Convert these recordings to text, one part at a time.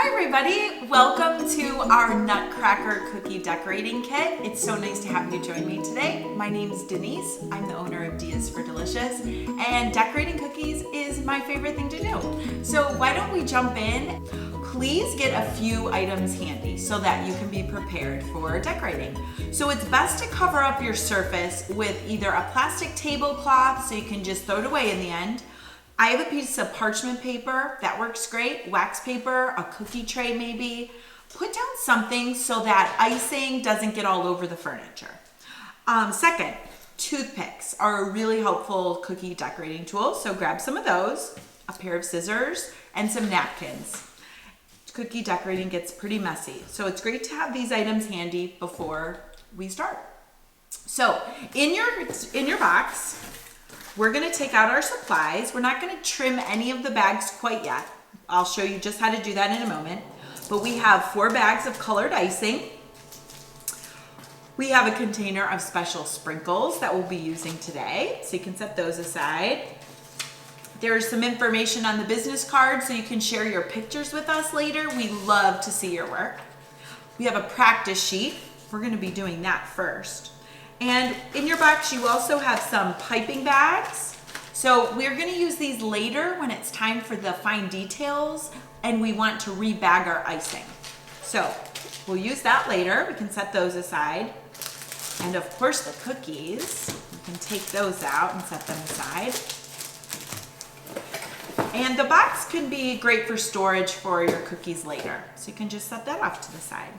Hi everybody, welcome to our Nutcracker cookie decorating kit. It's so nice to have you join me today. My name's Denise, I'm the owner of Dia's for Delicious, and decorating cookies is my favorite thing to do. So why don't we jump in? Please get a few items handy so that you can be prepared for decorating. So it's best to cover up your surface with either a plastic tablecloth so you can just throw it away in the end. I have a piece of parchment paper, that works great, wax paper, a cookie tray maybe. Put down something so that icing doesn't get all over the furniture. Second, toothpicks are a really helpful cookie decorating tool, so grab some of those, a pair of scissors, and some napkins. Cookie decorating gets pretty messy, so it's great to have these items handy before we start. So in your box, we're gonna take out our supplies. We're not gonna trim any of the bags quite yet. I'll show you just how to do that in a moment. But we have 4 bags of colored icing. We have a container of special sprinkles that we'll be using today, so you can set those aside. There's some information on the business card so you can share your pictures with us later. We love to see your work. We have a practice sheet. We're gonna be doing that first. And in your box, you also have some piping bags. So we're gonna use these later when it's time for the fine details and we want to rebag our icing. So we'll use that later. We can set those aside. And of course the cookies, we can take those out and set them aside. And the box can be great for storage for your cookies later. So you can just set that off to the side.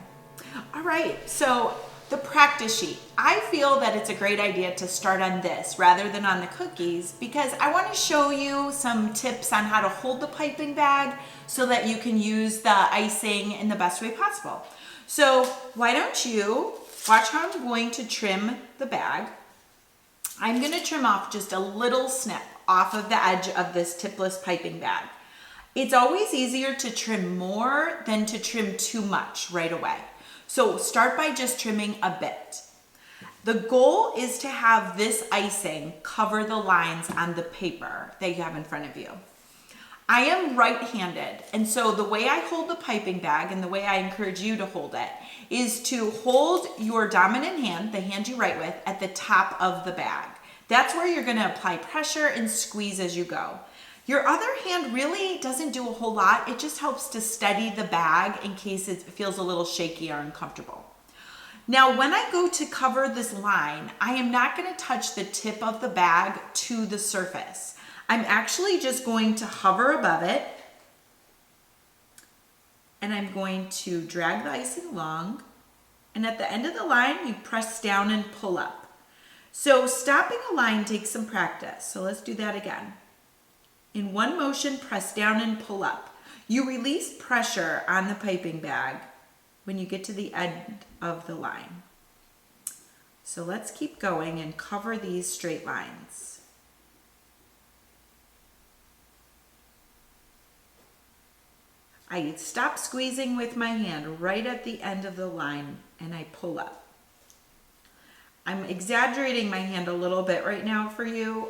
All right, so the practice sheet. I feel that it's a great idea to start on this rather than on the cookies because I want to show you some tips on how to hold the piping bag so that you can use the icing in the best way possible. So why don't you watch how I'm going to trim the bag. I'm going to trim off just a little snip off of the edge of this tipless piping bag. It's always easier to trim more than to trim too much right away. So start by just trimming a bit. The goal is to have this icing cover the lines on the paper that you have in front of you. I am right-handed, and so the way I hold the piping bag and the way I encourage you to hold it is to hold your dominant hand, the hand you write with, at the top of the bag. That's where you're gonna apply pressure and squeeze as you go. Your other hand really doesn't do a whole lot. It just helps to steady the bag in case it feels a little shaky or uncomfortable. Now, when I go to cover this line, I am not going to touch the tip of the bag to the surface. I'm actually just going to hover above it, and I'm going to drag the icing along, and at the end of the line, you press down and pull up. So stopping a line takes some practice, so let's do that again. In one motion, press down and pull up. You release pressure on the piping bag when you get to the end of the line. So let's keep going and cover these straight lines. I stop squeezing with my hand right at the end of the line and I pull up. I'm exaggerating my hand a little bit right now for you.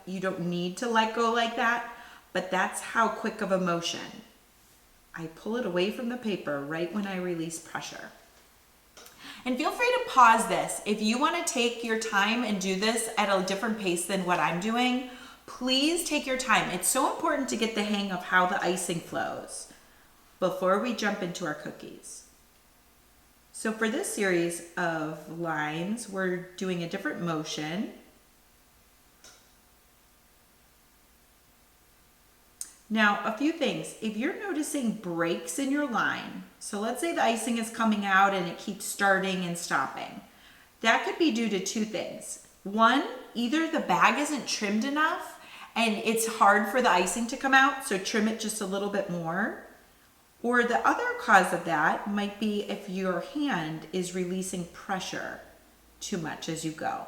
You don't need to let go like that, but that's how quick of a motion. I pull it away from the paper right when I release pressure. And feel free to pause this. If you want to take your time and do this at a different pace than what I'm doing, please take your time. It's so important to get the hang of how the icing flows before we jump into our cookies. So for this series of lines, we're doing a different motion. Now, a few things. If you're noticing breaks in your line, so let's say the icing is coming out and it keeps starting and stopping, that could be due to 2 things. One, either the bag isn't trimmed enough and it's hard for the icing to come out, so trim it just a little bit more. Or the other cause of that might be if your hand is releasing pressure too much as you go.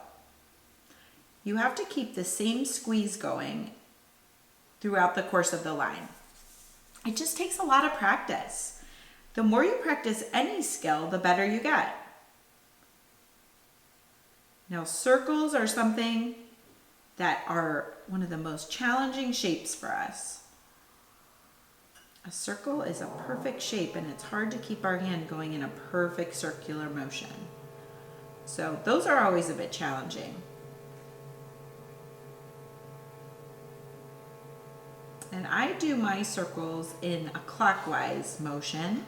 You have to keep the same squeeze going throughout the course of the line. It just takes a lot of practice. The more you practice any skill, the better you get. Now, circles are something that are one of the most challenging shapes for us. A circle is a perfect shape, and it's hard to keep our hand going in a perfect circular motion. So those are always a bit challenging. And I do my circles in a clockwise motion,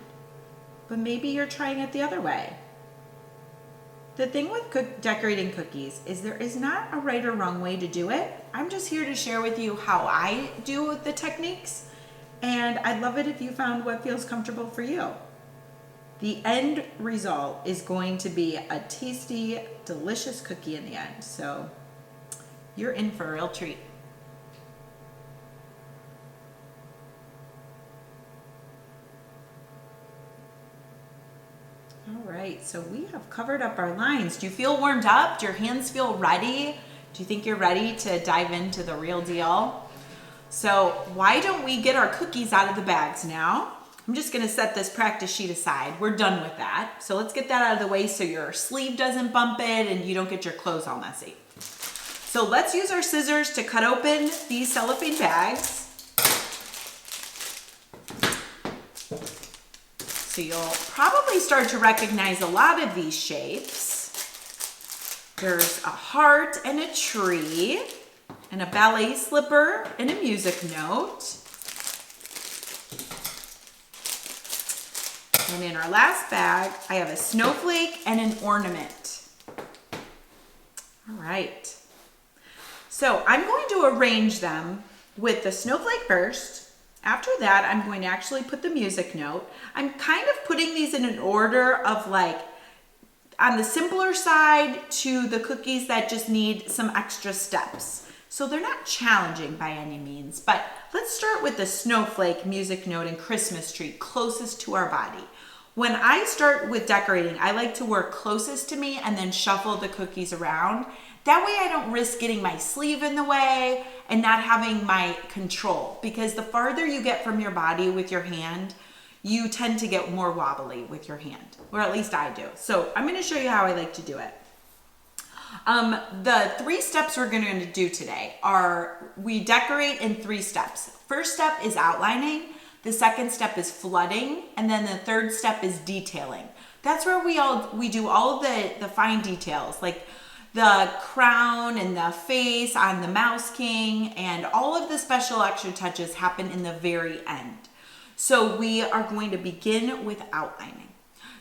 but maybe you're trying it the other way. The thing with decorating cookies is there is not a right or wrong way to do it. I'm just here to share with you how I do the techniques, and I'd love it if you found what feels comfortable for you. The end result is going to be a tasty, delicious cookie in the end. So you're in for a real treat. All right, so we have covered up our lines. Do you feel warmed up? Do your hands feel ready? Do you think you're ready to dive into the real deal? So why don't we get our cookies out of the bags now? I'm just gonna set this practice sheet aside. We're done with that. So let's get that out of the way so your sleeve doesn't bump it and you don't get your clothes all messy. So let's use our scissors to cut open these cellophane bags. So you'll probably start to recognize a lot of these shapes. There's a heart and a tree, and a ballet slipper and a music note. And in our last bag, I have a snowflake and an ornament. All right. So I'm going to arrange them with the snowflake first. After that, I'm going to actually put the music note. I'm kind of putting these in an order of like on the simpler side to the cookies that just need some extra steps. So they're not challenging by any means, but let's start with the snowflake, music note, and Christmas tree closest to our body. When I start with decorating, I like to work closest to me and then shuffle the cookies around. That way I don't risk getting my sleeve in the way and not having my control, because the farther you get from your body with your hand, you tend to get more wobbly with your hand, or at least I do. So I'm gonna show you how I like to do it. The 3 steps we're going to do today are, we decorate in 3 steps. First step is outlining, the second step is flooding, and then the third step is detailing. That's where we do all of the fine details, like the crown and the face on the Mouse King, and all of the special extra touches happen in the very end. So we are going to begin with outlining.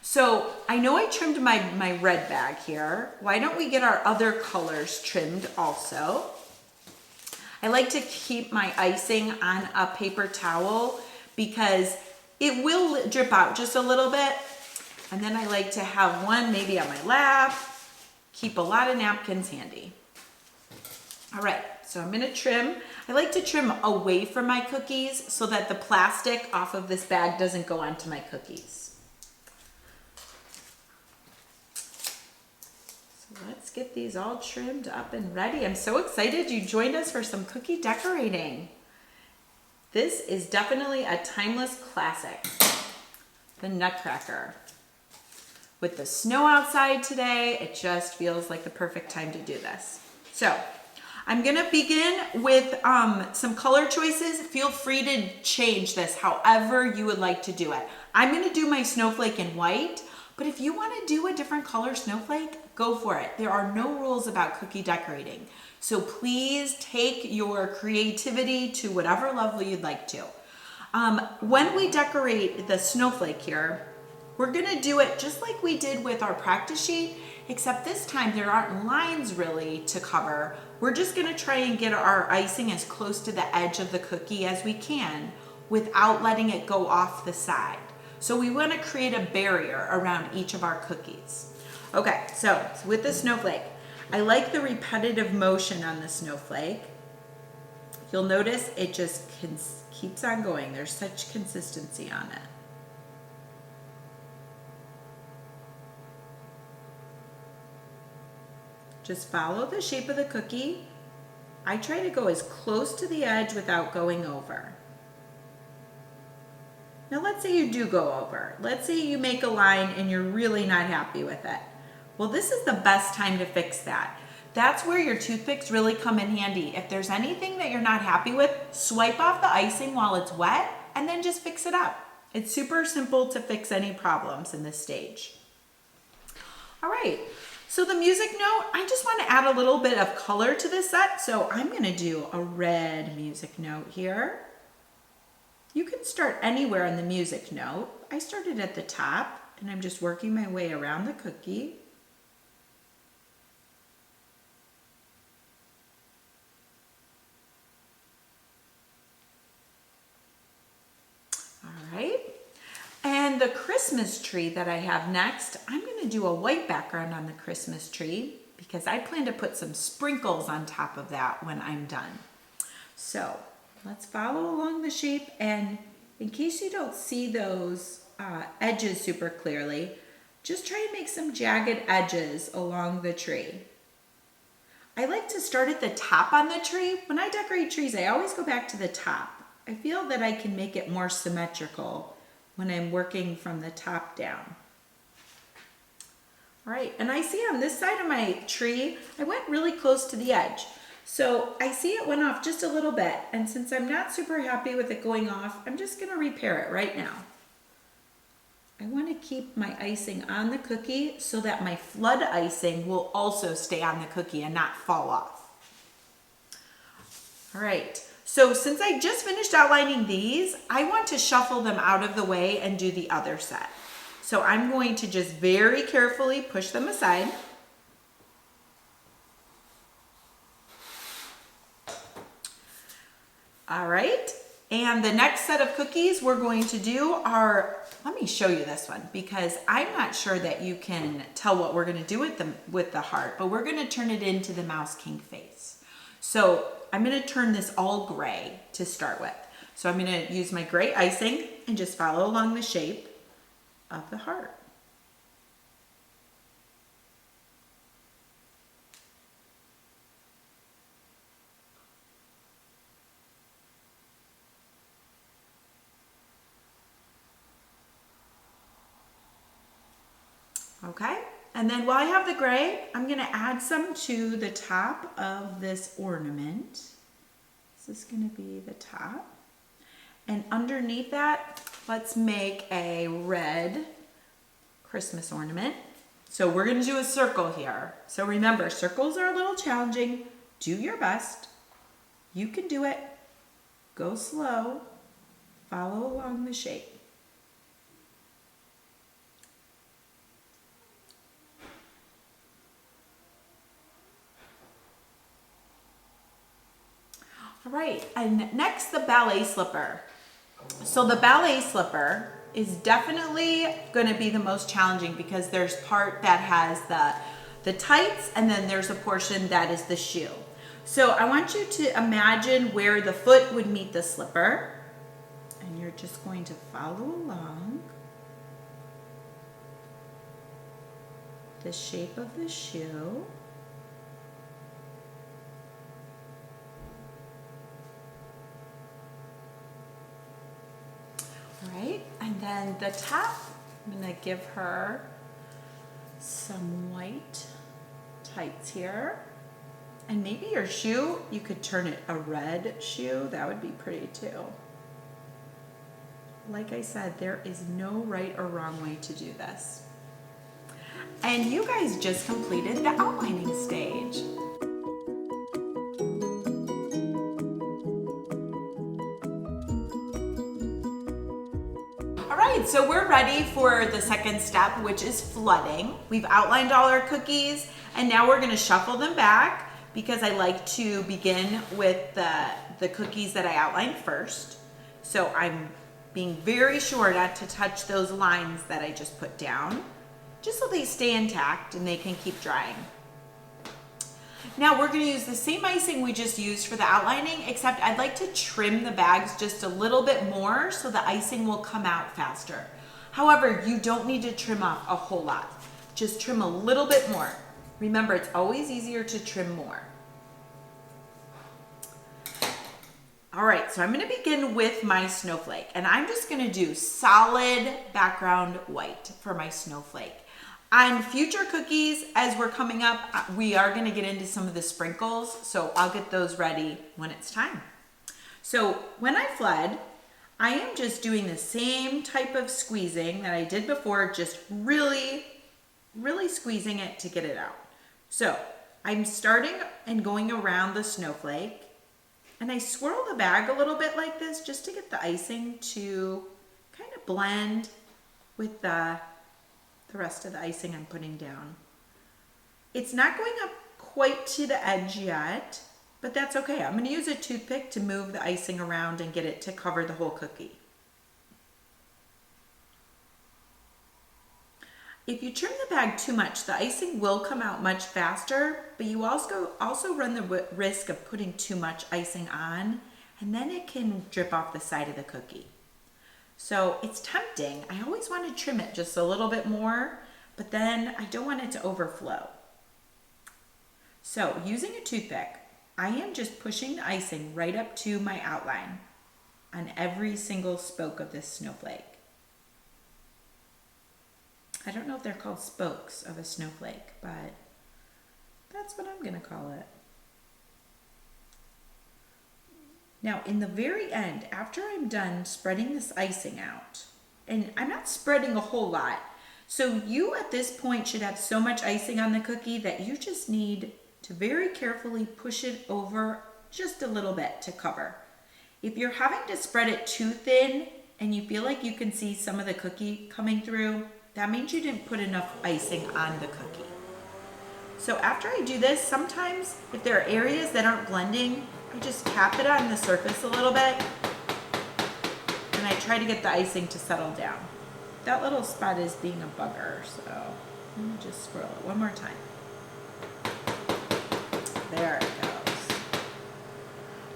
So I know I trimmed my red bag here. Why don't we get our other colors trimmed also? I like to keep my icing on a paper towel because it will drip out just a little bit. And then I like to have one maybe on my lap. Keep a lot of napkins handy. All right, so I'm gonna trim. I like to trim away from my cookies so that the plastic off of this bag doesn't go onto my cookies. Let's get these all trimmed up and ready. I'm so excited you joined us for some cookie decorating. This is definitely a timeless classic, the Nutcracker. With the snow outside today, it just feels like the perfect time to do this. So I'm gonna begin with some color choices. Feel free to change this however you would like to do it. I'm gonna do my snowflake in white, but if you wanna do a different color snowflake, go for it. There are no rules about cookie decorating. So please take your creativity to whatever level you'd like to. When we decorate the snowflake here, we're gonna do it just like we did with our practice sheet, except this time there aren't lines really to cover. We're just gonna try and get our icing as close to the edge of the cookie as we can without letting it go off the side. So we wanna create a barrier around each of our cookies. Okay, so with the snowflake, I like the repetitive motion on the snowflake. You'll notice it just keeps on going. There's such consistency on it. Just follow the shape of the cookie. I try to go as close to the edge without going over. Now let's say you do go over. Let's say you make a line and you're really not happy with it. Well, this is the best time to fix that. That's where your toothpicks really come in handy. If there's anything that you're not happy with, swipe off the icing while it's wet and then just fix it up. It's super simple to fix any problems in this stage. All right, so the music note, I just want to add a little bit of color to this set. So I'm going to do a red music note here. You can start anywhere on the music note. I started at the top and I'm just working my way around the cookie. All right. And the Christmas tree that I have next, I'm going to do a white background on the Christmas tree because I plan to put some sprinkles on top of that when I'm done. So let's follow along the shape, and in case you don't see those edges super clearly, just try and make some jagged edges along the tree. I like to start at the top on the tree. When I decorate trees, I always go back to the top. I feel that I can make it more symmetrical when I'm working from the top down. All right, and I see on this side of my tree, I went really close to the edge. So I see it went off just a little bit, and since I'm not super happy with it going off, I'm just gonna repair it right now. I wanna keep my icing on the cookie so that my flood icing will also stay on the cookie and not fall off. All right, so since I just finished outlining these, I want to shuffle them out of the way and do the other set. So I'm going to just very carefully push them aside. All right, and the next set of cookies we're going to do are, let me show you this one because I'm not sure that you can tell what we're gonna do with the heart, but we're gonna turn it into the Mouse King face. So I'm gonna turn this all gray to start with. So I'm gonna use my gray icing and just follow along the shape of the heart. Okay, and then while I have the gray, I'm gonna add some to the top of this ornament. This is gonna be the top. And underneath that, let's make a red Christmas ornament. So we're gonna do a circle here. So remember, circles are a little challenging. Do your best. You can do it. Go slow. Follow along the shape. All right, and next the ballet slipper. So the ballet slipper is definitely gonna be the most challenging because there's part that has the tights and then there's a portion that is the shoe. So I want you to imagine where the foot would meet the slipper, and you're just going to follow along the shape of the shoe. All right, and then the top, I'm gonna give her some white tights here. And maybe your shoe, you could turn it a red shoe. That would be pretty too. Like I said, there is no right or wrong way to do this. And you guys just completed the outlining stage. All right, so we're ready for the second step, which is flooding. We've outlined all our cookies, and now we're gonna shuffle them back because I like to begin with the cookies that I outlined first. So I'm being very sure not to touch those lines that I just put down, just so they stay intact and they can keep drying. Now we're gonna use the same icing we just used for the outlining, except I'd like to trim the bags just a little bit more so the icing will come out faster. However, you don't need to trim off a whole lot. Just trim a little bit more. Remember, it's always easier to trim more. All right, so I'm gonna begin with my snowflake, and I'm just gonna do solid background white for my snowflake. On future cookies, as we're coming up, we are gonna get into some of the sprinkles, so I'll get those ready when it's time. So when I flood, I am just doing the same type of squeezing that I did before, just really, really squeezing it to get it out. So I'm starting and going around the snowflake, and I swirl the bag a little bit like this just to get the icing to kind of blend with the rest of the icing I'm putting down. It's not going up quite to the edge yet, but that's okay. I'm going to use a toothpick to move the icing around and get it to cover the whole cookie. If you trim the bag too much, the icing will come out much faster, but you also run the risk of putting too much icing on, and then it can drip off the side of the cookie. So it's tempting. I always want to trim it just a little bit more, but then I don't want it to overflow. So using a toothpick, I am just pushing the icing right up to my outline on every single spoke of this snowflake. I don't know if they're called spokes of a snowflake, but that's what I'm going to call it. Now, in the very end, after I'm done spreading this icing out, and I'm not spreading a whole lot, so you at this point should have so much icing on the cookie that you just need to very carefully push it over just a little bit to cover. If you're having to spread it too thin and you feel like you can see some of the cookie coming through, that means you didn't put enough icing on the cookie. So after I do this, sometimes if there are areas that aren't blending, I just tap it on the surface a little bit and I try to get the icing to settle down. That little spot is being a bugger, so let me just swirl it one more time. There it goes.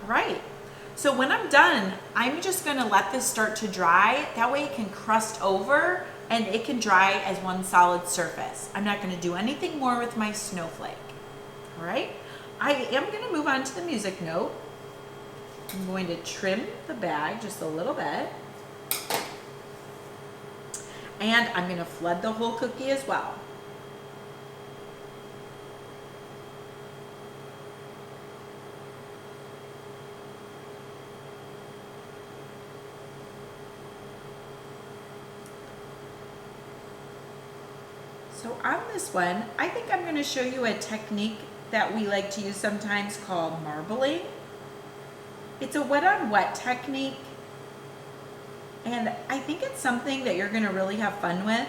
All right, so when I'm done, I'm just gonna let this start to dry. That way it can crust over and it can dry as one solid surface. I'm not gonna do anything more with my snowflake. All right, I am gonna move on to the music note. I'm going to trim the bag just a little bit. And I'm gonna flood the whole cookie as well. So on this one, I think I'm going to show you a technique that we like to use sometimes called marbling. It's a wet on wet technique, and I think it's something that you're going to really have fun with.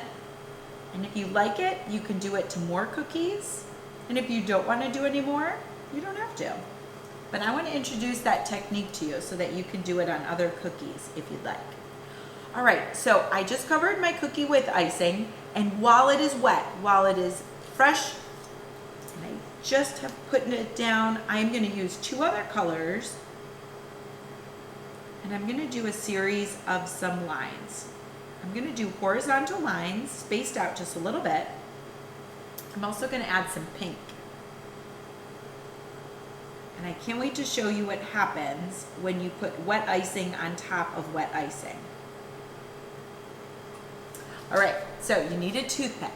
And if you like it, you can do it to more cookies. And if you don't want to do any more, you don't have to. But I want to introduce that technique to you so that you can do it on other cookies if you'd like. All right, so I just covered my cookie with icing, and while it is wet, while it is fresh, and I just have put it down, I'm going to use two other colors, and I'm going to do a series of some lines. I'm going to do horizontal lines, spaced out just a little bit. I'm also going to add some pink. And I can't wait to show you what happens when you put wet icing on top of wet icing. All right, so you need a toothpick,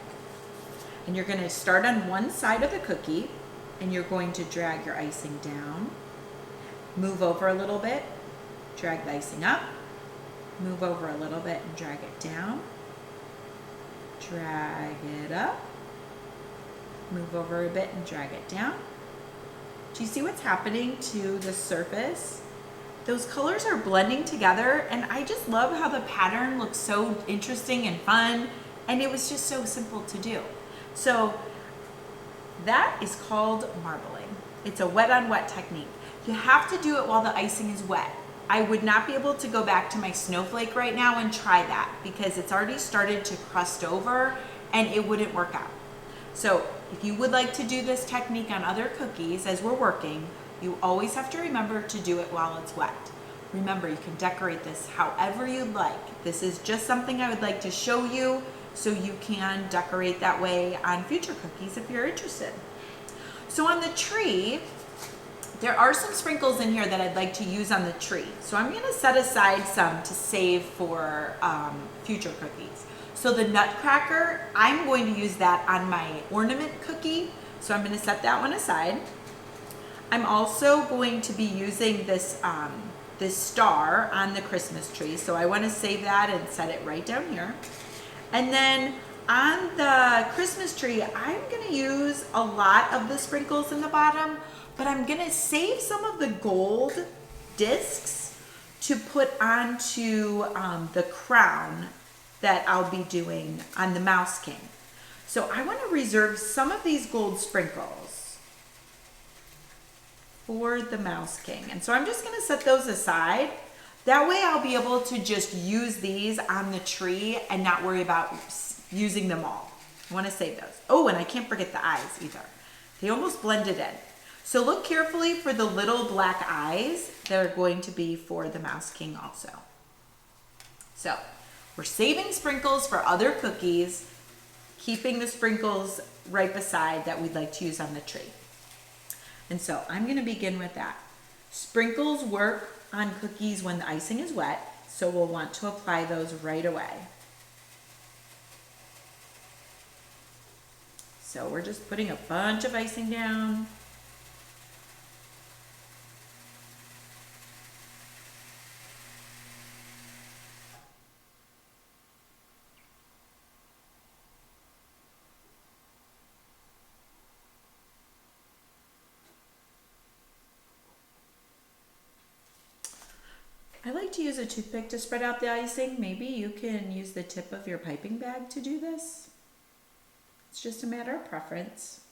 and you're going to start on one side of the cookie, and you're going to drag your icing down, move over a little bit, drag the icing up, move over a little bit and drag it down, drag it up, move over a bit and drag it down. Do you see what's happening to the surface? Those colors are blending together, and I just love how the pattern looks so interesting and fun, and it was just so simple to do. So that is called marbling. It's a wet on wet technique. You have to do it while the icing is wet. I would not be able to go back to my snowflake right now and try that because it's already started to crust over and it wouldn't work out. So if you would like to do this technique on other cookies as we're working, you always have to remember to do it while it's wet. Remember, you can decorate this however you'd like. This is just something I would like to show you so you can decorate that way on future cookies if you're interested. So on the tree, there are some sprinkles in here that I'd like to use on the tree. So I'm gonna set aside some to save for future cookies. So the Nutcracker, I'm going to use that on my ornament cookie. So I'm gonna set that one aside. I'm also going to be using this this star on the Christmas tree. So I want to save that and set it right down here. And then on the Christmas tree, I'm going to use a lot of the sprinkles in the bottom, but I'm going to save some of the gold discs to put onto the crown that I'll be doing on the Mouse King. So I want to reserve some of these gold sprinkles for the Mouse King. And so I'm just going to set those aside. That way I'll be able to just use these on the tree and not worry about using them all. I want to save those. Oh, and I can't forget the eyes either. They almost blended in. So look carefully for the little black eyes that are going to be for the Mouse King also. So we're saving sprinkles for other cookies, keeping the sprinkles right beside that we'd like to use on the tree. And so I'm going to begin with that. Sprinkles work on cookies when the icing is wet, so we'll want to apply those right away. So we're just putting a bunch of icing down. I like to use a toothpick to spread out the icing. Maybe you can use the tip of your piping bag to do this. It's just a matter of preference.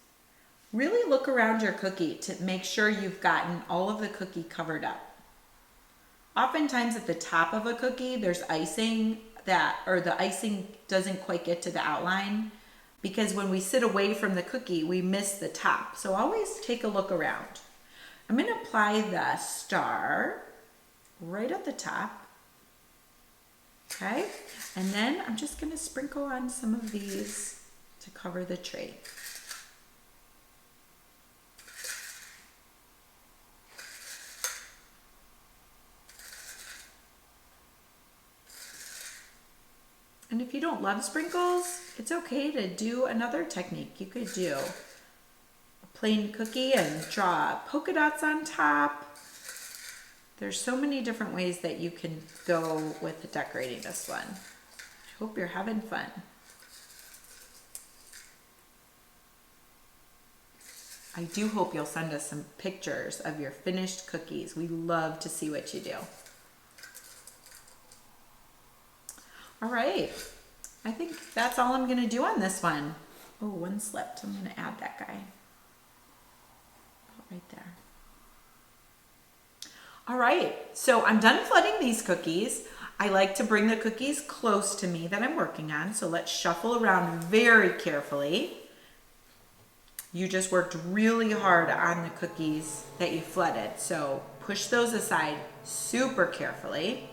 Really look around your cookie to make sure you've gotten all of the cookie covered up. Oftentimes at the top of a cookie, there's icing or the icing doesn't quite get to the outline because when we sit away from the cookie, we miss the top. So always take a look around. I'm going to apply the star right at the top. Okay, and then I'm just going to sprinkle on some of these to cover the tree. And if you don't love sprinkles, it's okay to do another technique. You could do a plain cookie and draw polka dots on top. There's so many different ways that you can go with decorating this one. I hope you're having fun. I do hope you'll send us some pictures of your finished cookies. We love to see what you do. All right, I think that's all I'm gonna do on this one. Oh, one slipped. I'm gonna add that guy. Right there. All right, so I'm done flooding these cookies. I like to bring the cookies close to me that I'm working on, so let's shuffle around very carefully. You just worked really hard on the cookies that you flooded, so push those aside super carefully.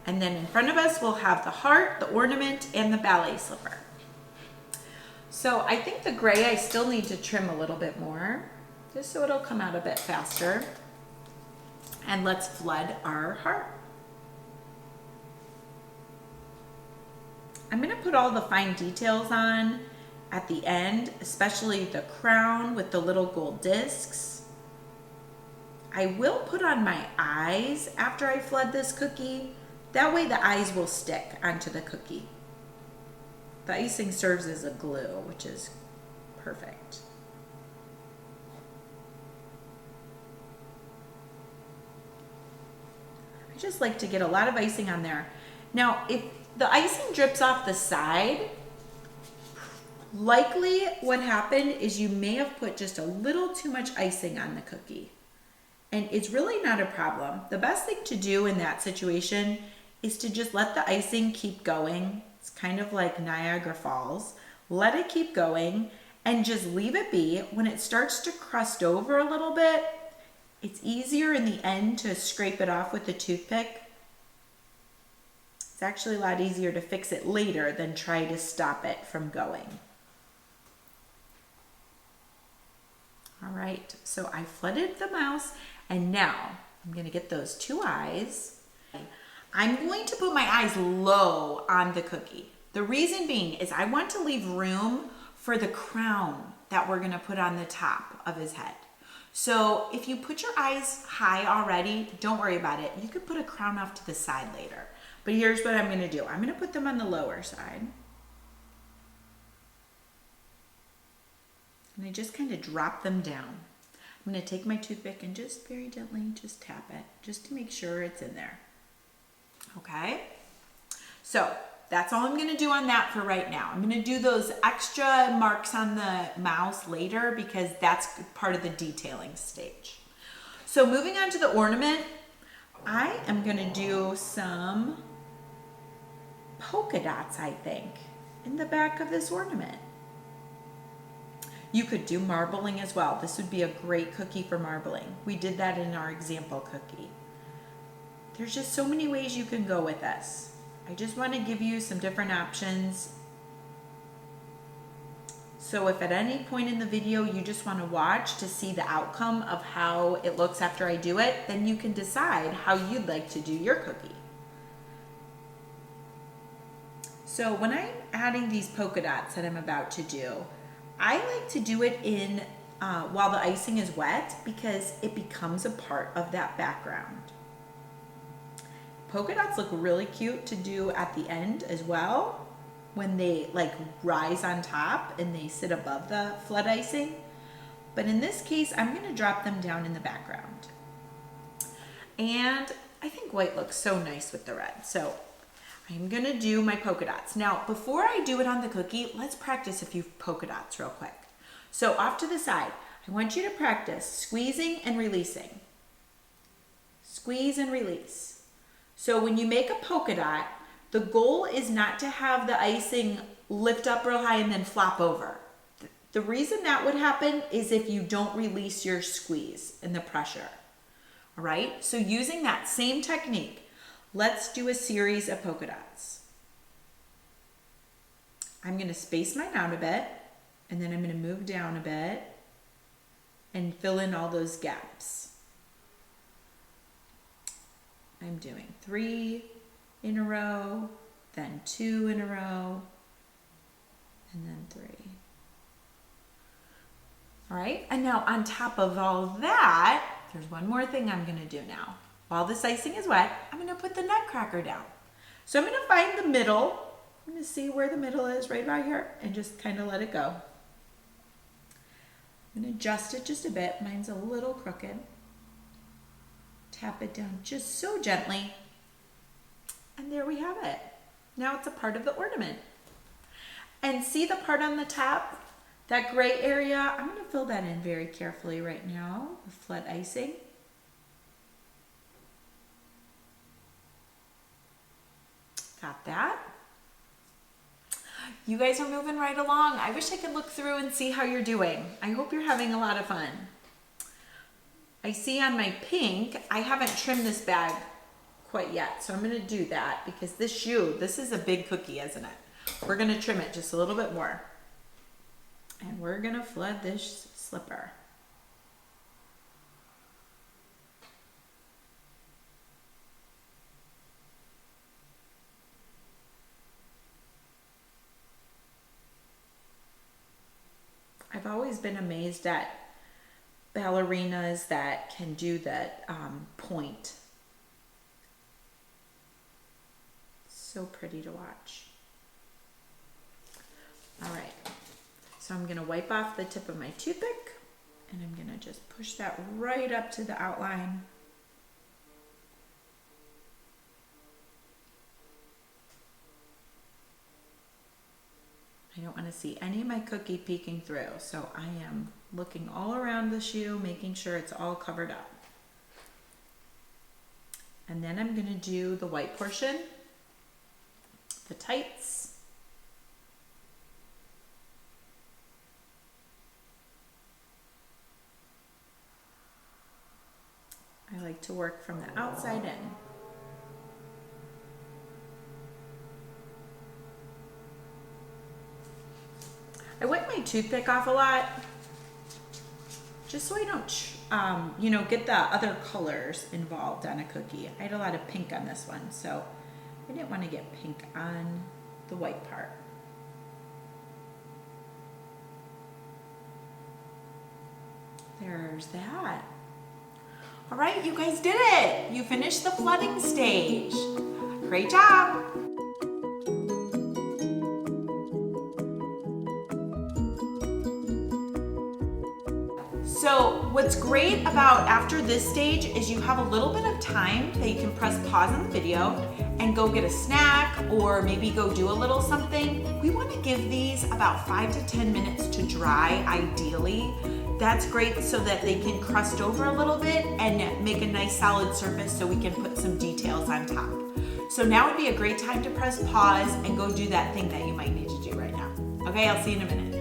And then in front of us, we'll have the heart, the ornament, and the ballet slipper. So I think the gray I still need to trim a little bit more, just so it'll come out a bit faster. And let's flood our heart. I'm gonna put all the fine details on at the end, especially the crown with the little gold discs. I will put on my eyes after I flood this cookie. That way the eyes will stick onto the cookie. The icing serves as a glue, which is perfect. I just like to get a lot of icing on there. Now, if the icing drips off the side, likely what happened is you may have put just a little too much icing on the cookie. And it's really not a problem. The best thing to do in that situation is to just let the icing keep going. It's kind of like Niagara Falls. Let it keep going and just leave it be. When it starts to crust over a little bit, it's easier in the end to scrape it off with a toothpick. It's actually a lot easier to fix it later than try to stop it from going. All right, so I flooded the mouse, and now I'm gonna get those two eyes. I'm going to put my eyes low on the cookie. The reason being is I want to leave room for the crown that we're gonna put on the top of his head. So if you put your eyes high already, don't worry about it. You could put a crown off to the side later. But here's what I'm gonna do. I'm gonna put them on the lower side. And I just kind of drop them down. I'm gonna take my toothpick and just very gently just tap it, just to make sure it's in there. Okay? So that's all I'm gonna do on that for right now. I'm gonna do those extra marks on the mouse later because that's part of the detailing stage. So moving on to the ornament, I am gonna do some polka dots, I think, in the back of this ornament. You could do marbling as well. This would be a great cookie for marbling. We did that in our example cookie. There's just so many ways you can go with this. I just want to give you some different options. So if at any point in the video you just want to watch to see the outcome of how it looks after I do it, then you can decide how you'd like to do your cookie. So when I'm adding these polka dots that I'm about to do, I like to do it in while the icing is wet because it becomes a part of that background. Polka dots look really cute to do at the end as well when they like rise on top and they sit above the flood icing. But in this case, I'm gonna drop them down in the background. And I think white looks so nice with the red. So I'm gonna do my polka dots. Now, before I do it on the cookie, let's practice a few polka dots real quick. So off to the side, I want you to practice squeezing and releasing. Squeeze and release. So when you make a polka dot, the goal is not to have the icing lift up real high and then flop over. The reason that would happen is if you don't release your squeeze and the pressure. All right, so using that same technique, let's do a series of polka dots. I'm gonna space mine out a bit, and then I'm gonna move down a bit and fill in all those gaps. I'm doing 3 in a row, then 2 in a row, and then 3. All right, and now on top of all that, there's one more thing I'm gonna do now. While this icing is wet, I'm gonna put the Nutcracker down. So I'm gonna find the middle. I'm gonna see where the middle is, right about here, and just kind of let it go. I'm gonna adjust it just a bit. Mine's a little crooked. Tap it down just so gently. And there we have it. Now it's a part of the ornament. And see the part on the top? That gray area? I'm gonna fill that in very carefully right now with flood icing. Got that. You guys are moving right along. I wish I could look through and see how you're doing. I hope you're having a lot of fun. I see on my pink, I haven't trimmed this bag quite yet, so I'm gonna do that because this is a big cookie, isn't it? We're gonna trim it just a little bit more. And we're gonna flood this slipper. I've always been amazed at ballerinas that can do that point. So pretty to watch. All right, so I'm gonna wipe off the tip of my toothpick and I'm gonna just push that right up to the outline. I don't want to see any of my cookie peeking through, so I am looking all around the shoe, making sure it's all covered up. And then I'm going to do the white portion, the tights. I like to work from the outside in. I wipe my toothpick off a lot, just so I don't, get the other colors involved on a cookie. I had a lot of pink on this one, so I didn't want to get pink on the white part. There's that. All right, you guys did it. You finished the flooding stage. Great job. So what's great about after this stage is you have a little bit of time that you can press pause on the video and go get a snack or maybe go do a little something. We want to give these about 5 to 10 minutes to dry, ideally. That's great so that they can crust over a little bit and make a nice solid surface so we can put some details on top. So now would be a great time to press pause and go do that thing that you might need to do right now. Okay, I'll see you in a minute.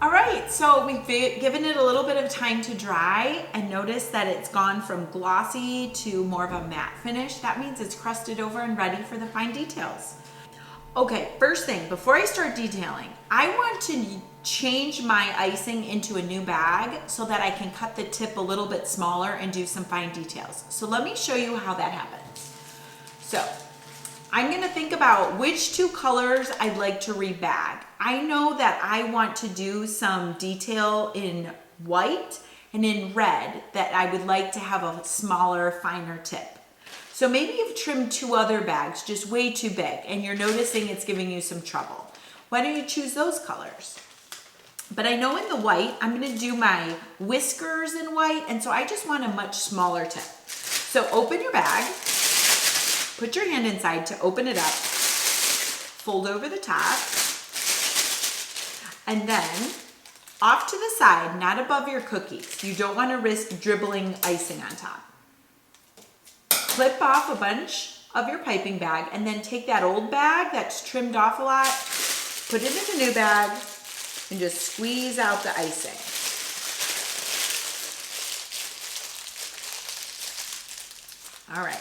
All right, so we've given it a little bit of time to dry and notice that it's gone from glossy to more of a matte finish. That means it's crusted over and ready for the fine details. Okay, first thing, before I start detailing, I want to change my icing into a new bag so that I can cut the tip a little bit smaller and do some fine details. So let me show you how that happens. So I'm gonna think about which two colors I'd like to rebag. I know that I want to do some detail in white and in red that I would like to have a smaller, finer tip. So maybe you've trimmed two other bags just way too big and you're noticing it's giving you some trouble. Why don't you choose those colors? But I know in the white, I'm gonna do my whiskers in white, and so I just want a much smaller tip. So open your bag, put your hand inside to open it up, fold over the top, and then off to the side, not above your cookies. You don't want to risk dribbling icing on top. Clip off a bunch of your piping bag and then take that old bag that's trimmed off a lot, put it in the new bag, and just squeeze out the icing. All right,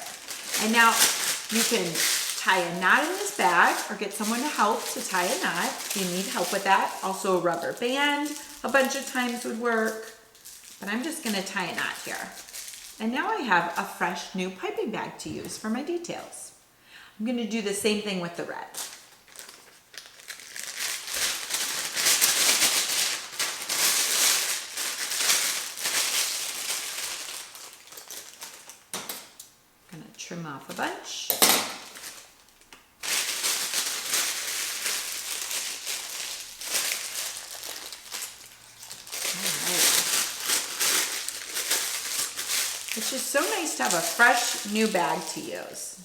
and now you can tie a knot in this bag or get someone to help to tie a knot if you need help with that. Also a rubber band a bunch of times would work, but I'm just gonna tie a knot here. And now I have a fresh new piping bag to use for my details. I'm gonna do the same thing with the red. Gonna trim off a bunch. It's just so nice to have a fresh new bag to use.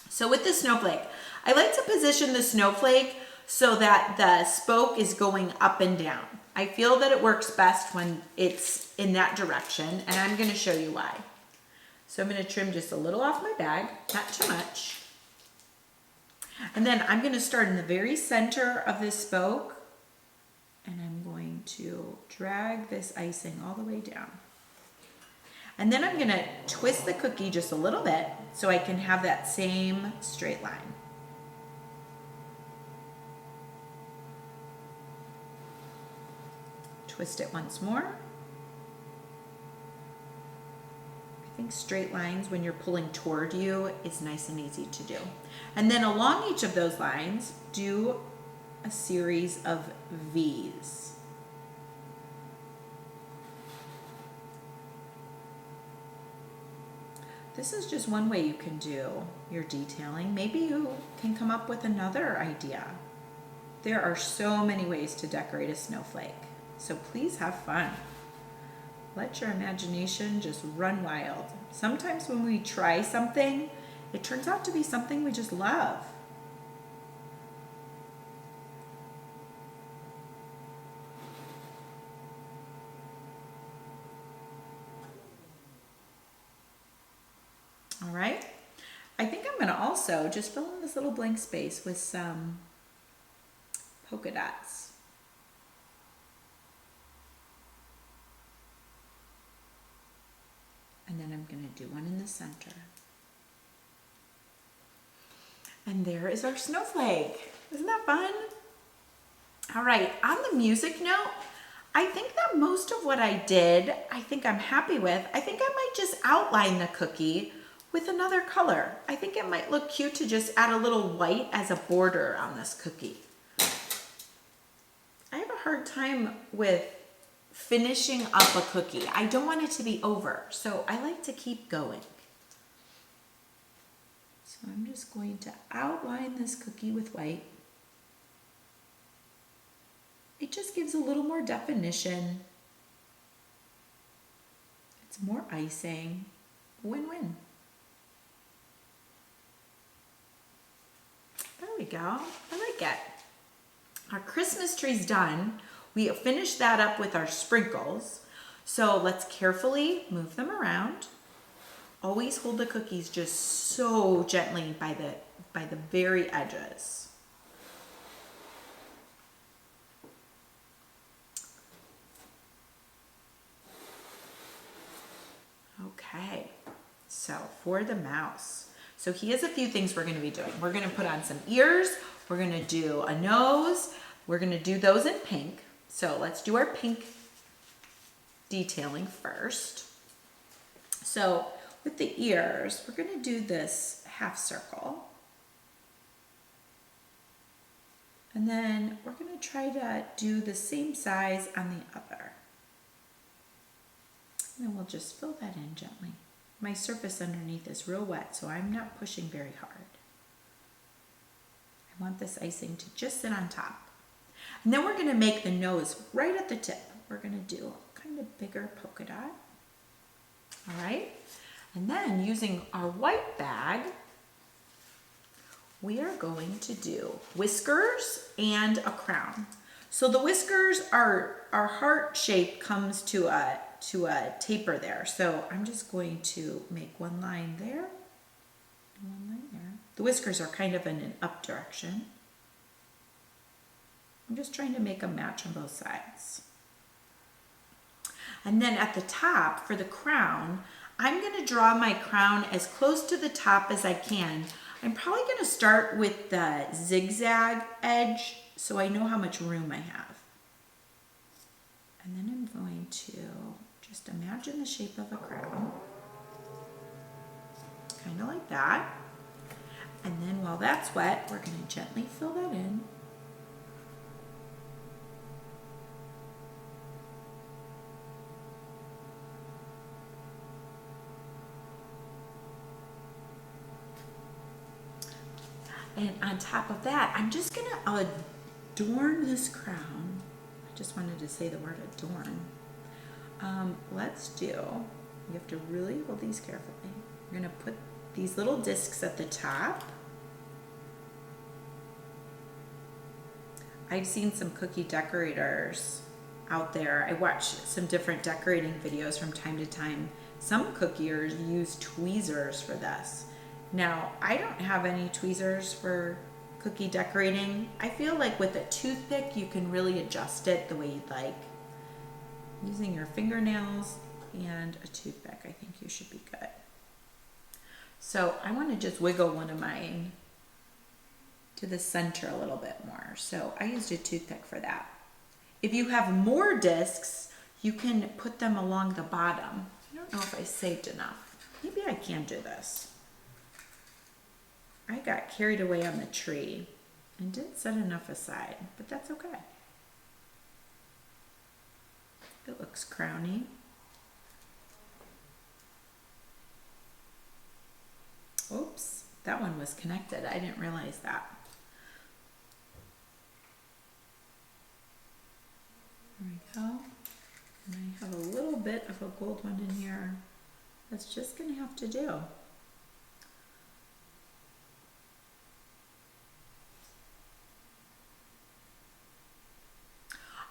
So with the snowflake, I like to position the snowflake so that the spoke is going up and down. I feel that it works best when it's in that direction, and I'm gonna show you why. So I'm gonna trim just a little off my bag, not too much. And then I'm gonna start in the very center of this spoke, and I'm going to drag this icing all the way down. And then I'm gonna twist the cookie just a little bit so I can have that same straight line. Twist it once more. I think straight lines when you're pulling toward you is nice and easy to do. And then along each of those lines, do a series of V's. This is just one way you can do your detailing. Maybe you can come up with another idea. There are so many ways to decorate a snowflake, so please have fun. Let your imagination just run wild. Sometimes when we try something, it turns out to be something we just love. All right, I think I'm gonna also just fill in this little blank space with some polka dots. And then I'm gonna do one in the center. And there is our snowflake. Isn't that fun? All right, on the music note, I think that most of what I did, I think I'm happy with. I think I might just outline the cookie with another color. I think it might look cute to just add a little white as a border on this cookie. I have a hard time with finishing up a cookie. I don't want it to be over, so I like to keep going. So I'm just going to outline this cookie with white. It just gives a little more definition. It's more icing. Win-win. There we go. I like it. Our Christmas tree's done. We finished that up with our sprinkles. So let's carefully move them around. Always hold the cookies just so gently by the very edges. Okay, so for the mouse. So he has a few things we're going to be doing. We're going to put on some ears. We're going to do a nose. We're going to do those in pink. So let's do our pink detailing first. So with the ears, we're going to do this half circle. And then we're going to try to do the same size on the other. And then we'll just fill that in gently. My surface underneath is real wet, so I'm not pushing very hard. I want this icing to just sit on top. And then we're going to make the nose right at the tip. We're going to do a kind of bigger polka dot. All right. And then using our white bag, we are going to do whiskers and a crown. So the whiskers are, our heart shape comes to a taper there. So I'm just going to make one line there and one line there. The whiskers are kind of in an up direction. I'm just trying to make a match on both sides. And then at the top for the crown, I'm going to draw my crown as close to the top as I can. I'm probably going to start with the zigzag edge so I know how much room I have. And then I'm going to just imagine the shape of a crown. Kind of like that. And then while that's wet, we're going to gently fill that in. And on top of that, I'm just going to adorn this crown. I just wanted to say the word adorn. Let's do, you have to really hold these carefully. We're going to put these little discs at the top. I've seen some cookie decorators out there. I watch some different decorating videos from time to time. Some cookiers use tweezers for this. Now, I don't have any tweezers for cookie decorating. I feel like with a toothpick, you can really adjust it the way you'd like. Using your fingernails and a toothpick, I think you should be good. So I want to just wiggle one of mine to the center a little bit more. So I used a toothpick for that. If you have more discs, you can put them along the bottom. I don't know if I saved enough. Maybe I can do this. I got carried away on the tree and didn't set enough aside, but that's okay. It looks crowny. Oops, that one was connected. I didn't realize that. There we go. And I have a little bit of a gold one in here. That's just going to have to do.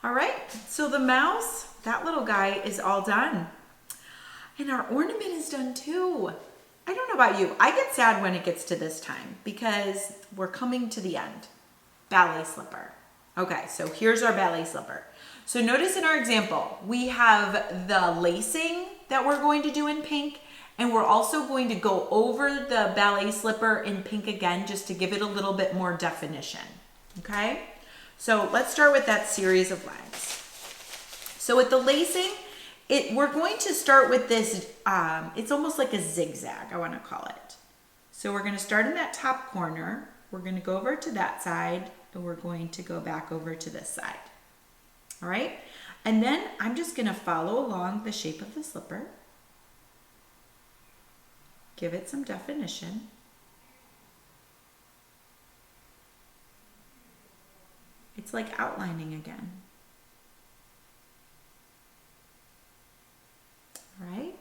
All right, so the mouse, that little guy is all done. And our ornament is done too. I don't know about you. I get sad when it gets to this time because we're coming to the end. Ballet slipper. Okay, so here's our ballet slipper. So notice in our example, we have the lacing that we're going to do in pink, and we're also going to go over the ballet slipper in pink again just to give it a little bit more definition, okay? So let's start with that series of legs. So with the lacing, We're going to start with this, it's almost like a zigzag, I want to call it. So we're going to start in that top corner. We're going to go over to that side, and we're going to go back over to this side. All right? And then I'm just going to follow along the shape of the slipper. Give it some definition. It's like outlining again. All right?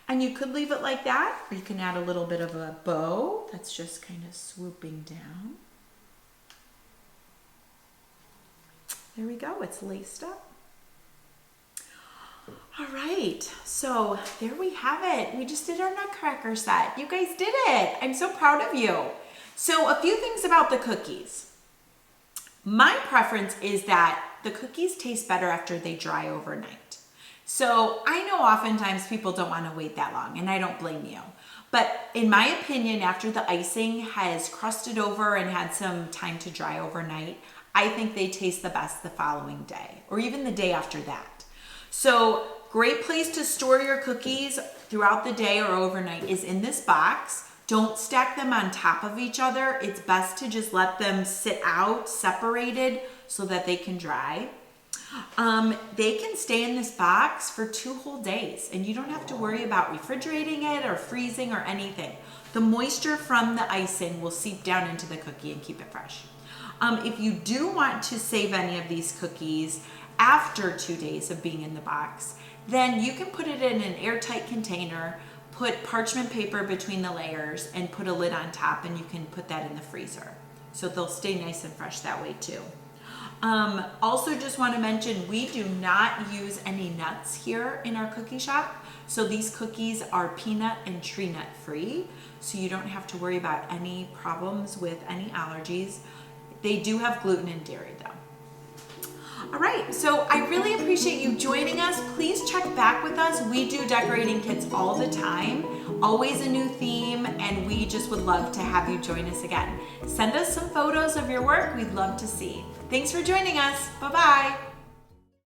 And you could leave it like that, or you can add a little bit of a bow that's just kind of swooping down. There we go, it's laced up. All right, so there we have it. We just did our Nutcracker set. You guys did it. I'm so proud of you. So a few things about the cookies. My preference is that the cookies taste better after they dry overnight. So I know oftentimes people don't want to wait that long, and I don't blame you. But in my opinion, after the icing has crusted over and had some time to dry overnight, I think they taste the best the following day, or even the day after that. So great place to store your cookies throughout the day or overnight is in this box. Don't stack them on top of each other. It's best to just let them sit out separated so that they can dry. They can stay in this box for 2 whole days, and you don't have to worry about refrigerating it or freezing or anything. The moisture from the icing will seep down into the cookie and keep it fresh. If you do want to save any of these cookies after 2 days of being in the box, then you can put it in an airtight container, put parchment paper between the layers, and put a lid on top, and you can put that in the freezer. So they'll stay nice and fresh that way too. Also just want to mention, we do not use any nuts here in our cookie shop. So these cookies are peanut and tree nut free. So you don't have to worry about any problems with any allergies. They do have gluten and dairy though. All right, so I really appreciate you joining us. Please check back with us. We do decorating kits all the time, always a new theme, and we just would love to have you join us again. Send us some photos of your work. We'd love to see. Thanks for joining us. Bye-bye.